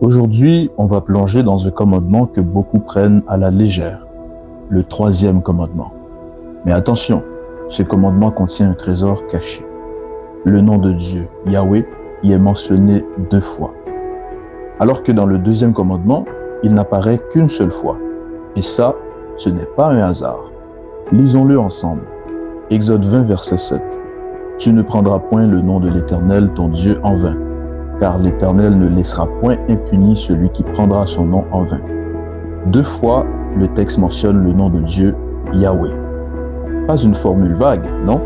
Aujourd'hui, on va plonger dans un commandement que beaucoup prennent à la légère, le troisième commandement. Mais attention, ce commandement contient un trésor caché. Le nom de Dieu, Yahweh, y est mentionné 2 fois. Alors que dans le deuxième commandement, il n'apparaît qu'une seule fois. Et ça, ce n'est pas un hasard. Lisons-le ensemble. Exode 20, verset 7. Tu ne prendras point le nom de l'Éternel, ton Dieu, en vain, car l'Éternel ne laissera point impuni celui qui prendra son nom en vain. 2 fois, le texte mentionne le nom de Dieu, Yahweh. Pas une formule vague, non?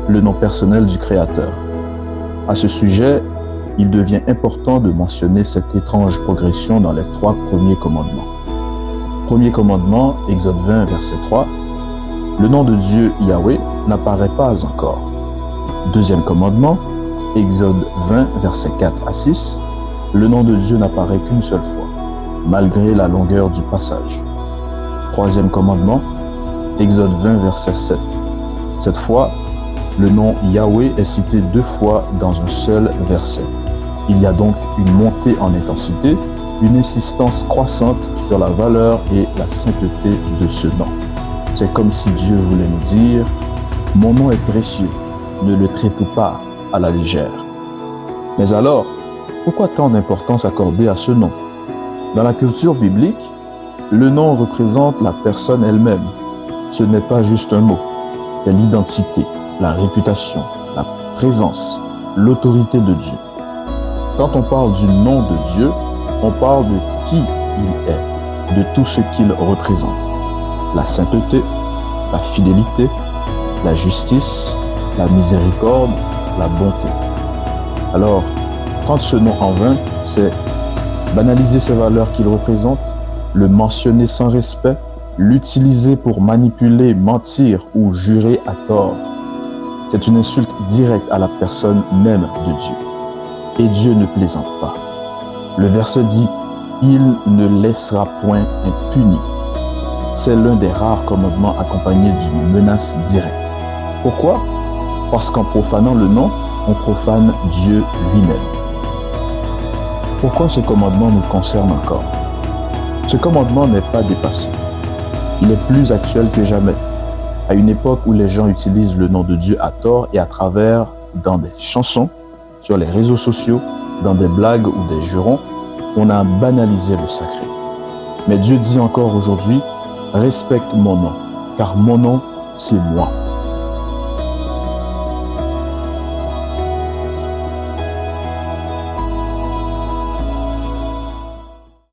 Le nom personnel du Créateur. À ce sujet, il devient important de mentionner cette étrange progression dans les 3 premiers commandements. Premier commandement, Exode 20, verset 3. Le nom de Dieu, Yahweh, n'apparaît pas encore. Deuxième commandement, Exode 20, versets 4 à 6, le nom de Dieu n'apparaît qu'une seule fois, malgré la longueur du passage. Troisième commandement, Exode 20, verset 7. Cette fois, le nom Yahweh est cité 2 fois dans un seul verset. Il y a donc une montée en intensité, une insistance croissante sur la valeur et la sainteté de ce nom. C'est comme si Dieu voulait nous dire « Mon nom est précieux, ne le traitez pas à la légère. » Mais alors, pourquoi tant d'importance accordée à ce nom? Dans la culture biblique, le nom représente la personne elle-même. Ce n'est pas juste un mot, c'est l'identité, la réputation, la présence, l'autorité de Dieu. Quand on parle du nom de Dieu, on parle de qui il est, de tout ce qu'il représente. La sainteté, la fidélité, la justice, la miséricorde, la bonté. Alors, prendre ce nom en vain, c'est banaliser ces valeurs qu'il représente, le mentionner sans respect, l'utiliser pour manipuler, mentir ou jurer à tort. C'est une insulte directe à la personne même de Dieu. Et Dieu ne plaisante pas. Le verset dit « Il ne laissera point impuni ». C'est l'un des rares commandements accompagnés d'une menace directe. Pourquoi? Parce qu'en profanant le nom, on profane Dieu lui-même. Pourquoi ce commandement nous concerne encore? Ce commandement n'est pas dépassé. Il est plus actuel que jamais. À une époque où les gens utilisent le nom de Dieu à tort et à travers, dans des chansons, sur les réseaux sociaux, dans des blagues ou des jurons, on a banalisé le sacré. Mais Dieu dit encore aujourd'hui, respecte mon nom, car mon nom, c'est moi.